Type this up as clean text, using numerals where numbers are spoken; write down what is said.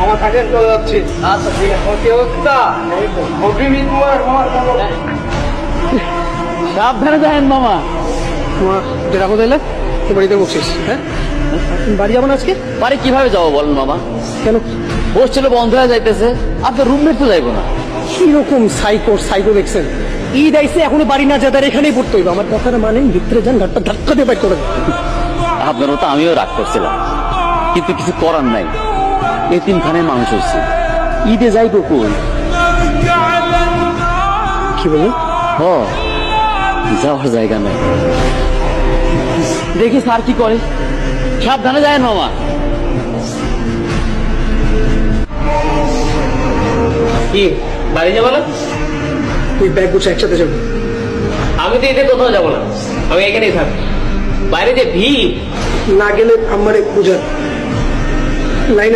আমার কাছে চলে যাচ্ছি। আচ্ছা ঠিক আছে। কি অবস্থা? অগ্রিমিত সাবধানে যাবেন মামা। তোমার যেটা কোথায় এলে তুই বাড়িতে বসিস। হ্যাঁ, বাড়ি যাবো না আজকে? বাড়ি কিভাবে যাবো বলেন মামা? কেন? হোস্টেলে বন্ধ হয়ে যাইতেছে, আপনার রুমমেট তো যাইবো না। কিরকম সাইকো দেখছেন? ঈদ আইসে এখনো বাড়ি না যেতে এখানেই পড়তে হইবে। আমার কথাটা মানেন, ভিতরে যান, ঘাটটা ধাক্কা দিয়ে বাইক করে দেন। আপনার তো আমিও রাগ করছিলাম, কিন্তু কিছু করার নাই। এতিমখানায় মানুষ হয়েছে, ঈদে যাইবো কই? কি বলুন? হ, যাওয়ার জায়গা নাই। দেখি স্যার কি করে। সাবধানে যায় মামা। কি বাড়ি যাবো না? তুই ব্যাগ গুছে একসাথে যাবো। আমি তো এতে কোথাও যাবো না, আমি এখানেই থাকবো। বাইরে যে ভিড়, না গেলে আমারে বুঝান লাইনে